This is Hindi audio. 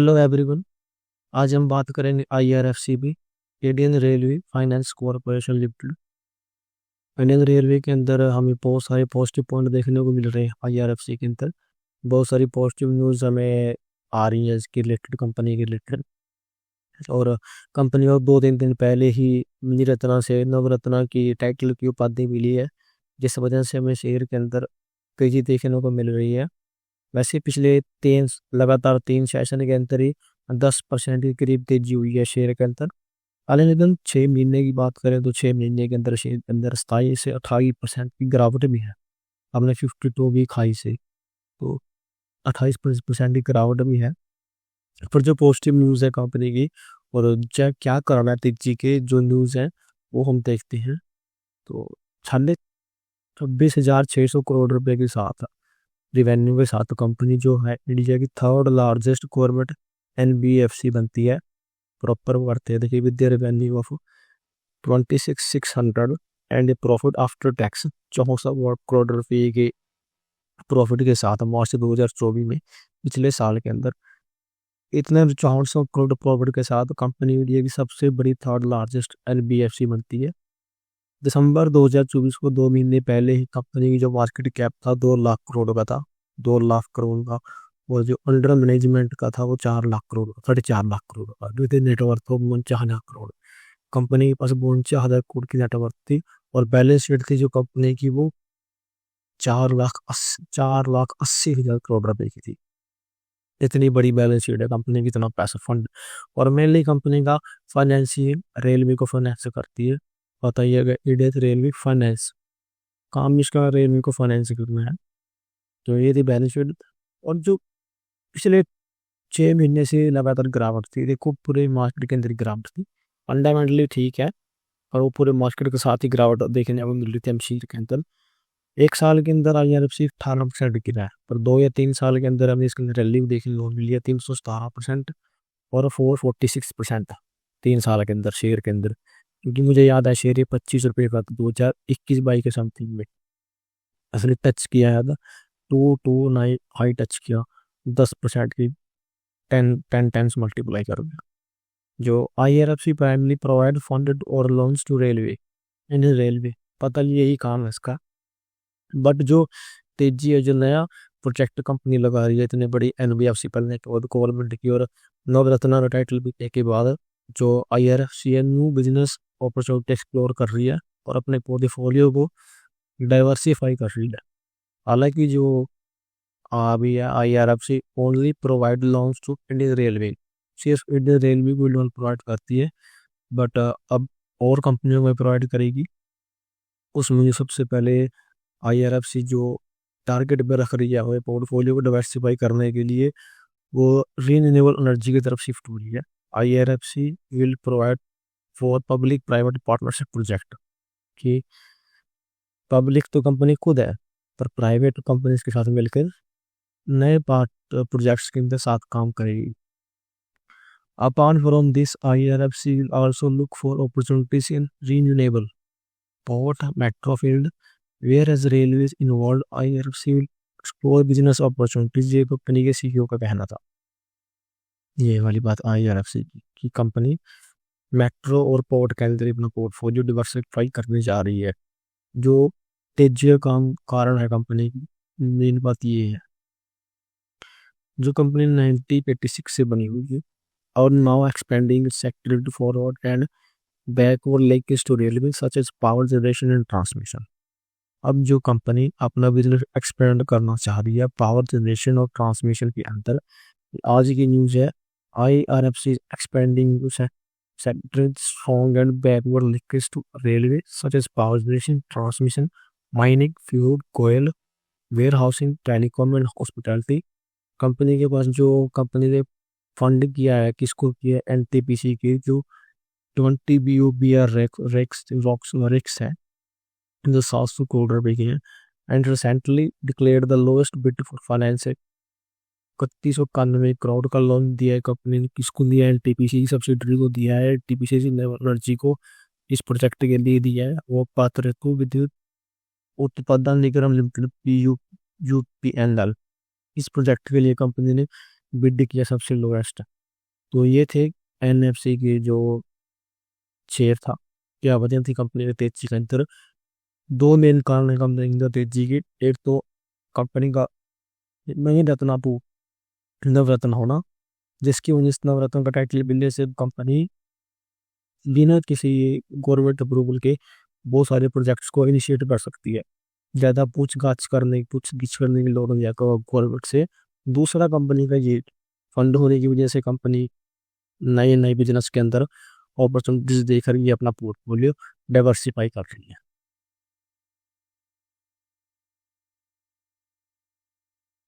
Hello everyone. आज हम बात करेंगे IRFCB, Indian railway finance corporation limited. Indian railway के अंदर हमें बहुत सारे पॉजिटिव पॉइंट देखने को मिल रहे हैं। IRFC के अंदर बहुत सारी पॉजिटिव न्यूज़ हमें आ रही है इसके रिलेटेड, कंपनी के रिलेटेड। और कंपनी को 2-3 दिन पहले ही निरत्ना से नवरत्ना की टाइटल की उपाधि मिली है, जिस वजह से हमें शेयर के अंदर तेजी देखने को मिल रही है। वैसे पिछले लगातार 3 सेशन के अंदर ही 10% के करीब तेजी हुई है शेयर के अंदर। हालांकि 6 महीने की बात करें तो 6 महीने के अंदर शेयर के अंदर 27 से 28% की गिरावट भी है। हमने 52 वीक हाई से तो 28% की गिरावट भी है। पर जो पॉजिटिव न्यूज़ है कंपनी की, और क्या करना है तेजी के जो न्यूज़ है वो हम देखते हैं। तो 26,600 करोड़ रुपए के साथ रिवेन्यू के साथ कंपनी जो है इंडिया की थर्ड लार्जेस्ट गवर्नमेंट NBFC बनती है। प्रॉपर वो करते हैं, देखिए, with the revenue of 26,600 and profit after tax 64 crore रुपए के प्रॉफिट के साथ मार्च 2024 में, पिछले साल के अंदर, इतने 400 करोड़ प्रॉफिट के साथ कंपनी इंडिया की सबसे बड़ी थर्ड लार्जेस्ट NBFC बनती है। दिसंबर 2024 को 2 महीने पहले ही कंपनी की जो मार्केट कैप था 2 लाख करोड़ का था, 2 लाख करोड़ का। और जो अंडर मैनेजमेंट का था वो 4 लाख करोड़, 4.5 लाख करोड़ का, with net worth of 49 crore. Company के पास 49 करोड़ की नेटवर्थ थी, और बैलेंस शीट थी जो कंपनी की वो 4,80,000 करोड़ रुपए की थी। इतनी बड़ी बैलेंस शीट है कंपनी की, इतना पैसा फंड। और मेनली कंपनी का फाइनेंसिंग रेलवे को फाइनेंस करती है। पता ही है, इंडियन रेलवे फाइनेंस, काम इसका रेलवे को फाइनेंस करना है। तो ये थी बैलेंस शीट। और जो पिछले 6 महीने से लगातार गिरावट थी, देखो पूरे मार्केट के अंदर गिरावट थी। फंडामेंटली ठीक है, और वो पूरे मार्केट के साथ ही गिरावट देखने को मिल रही थी शेयर के अंदर। 1 साल के अंदर IRFC 18% गिरा है, पर 2 या 3 साल के अंदर हमें इसके अंदर रैली देखने को मिली है 317% और 446% 3 साल के अंदर शेयर के अंदर। क्योंकि मुझे याद है शेयर ये 25 रुपये का 2021-22 के समथिंग में असली टच किया है, 229 हाई टच किया, 10% की 10 टाइम्स मल्टीप्लाई कर दिया। जो IRFC प्राइमरी प्रोवाइड फंडेड और loans to railway, Indian railway, पता नहीं यही काम है इसका। बट जो तेजी है, जो नया प्रोजेक्ट कंपनी लगा रही है इतने बड़ी NBFC बनने के बाद गवर्नमेंट की, और नवरत्ना टाइटल भी के बाद जो IRFC है न्यू बिजनेस अपॉर्चुनिटी एक्सप्लोर कर रही है और अपने पोर्टफोलियो को डाइवर्सिफाई कर रही है। हालांकि जो अभी है IRFC only provide loans to Indian railway, सिर्फ इंडियन रेलवे को लोन प्रोवाइड करती है। बट अब और कंपनियों में प्रोवाइड करेगी। उसमें जो सबसे पहले IRFC जो टारगेट पे रख रही है हमें पोर्टफोलियो को डाइवर्सिफाई करने के लिए, वो रीन्यूएबल एनर्जी की तरफ शिफ्ट हो रही है। IRFC will provide for public private partnership project, कि पब्लिक तो कंपनी खुद है, पर प्राइवेट कंपनीज के साथ मिलकर नए पार्ट प्रोजेक्ट्स के अंदर साथ काम करेगी। Apart from this, IRFC will also look for opportunities in renewable port metro field, whereas railways involved, IRFC will explore business opportunities। ये कंपनी के CEO का कहना था, ये वाली बात IRFC की कंपनी मेट्रो और पोर्ट के अंदर अपना पोर्टफोलियो डिवर्सिफाई करने जा रही है। जो तेजी का कारण है कंपनी की, मेन बात ये है। जो कंपनी 1986 से बनी हुई है और now expanding sector forward and backward links to railway such as power generation and transmission. अब जो कंपनी अपना बिजनेस एक्सपेंड करना चाह रही है पावर जनरेशन और ट्रांसमिशन के अंदर, आज की न्यूज़ है IRFC expanding sector strong and backward linkage to railway such as power generation, transmission, mining, fuel, coal, warehousing, telecom and hospitality। Company के पास जो कंपनी ने फंड किया है, किसको किया है, NTPC की जो 20 BOBR रेक्स है, जो 700 करोड़ रुपए की है, and recently declared the lowest bid for finance. 3191 crore का लोन दिया है कंपनी ने, किसको दिया है? NTPC की सब्सिडरी को दिया है, NTPC एनर्जी को इस प्रोजेक्ट के लिए दिया है। वो पात्र को विद्युत उत्पादन निगम लिमिटेड PUPNL, इस प्रोजेक्ट के लिए कंपनी ने बिड किया सबसे लोएस्ट। तो ये थे एनएफसी के जो शेयर था, क्या वजह थी कंपनी के तेजी के अंदर। दो मेन कारण है कंपनी की तेजी की। एक तो कंपनी का मणि रत्नापू नवरत्न होना, जिसकी 19 नवरत्न का टाइटल मिलने से कंपनी बिना किसी गवर्नमेंट अप्रूवल के बहुत सारे प्रोजेक्ट्स को इनिशिएट कर सकती है, ज़्यादा पूछ गिछ करने की लोड़ नहीं है गवर्नमेंट से। दूसरा, कंपनी का ये फंड होने की वजह से कंपनी नए नए बिजनेस के अंदर अपॉर्चुनिटीज देख रही है, अपना पोर्टफोलियो डाइवर्सिफाई कर रही है।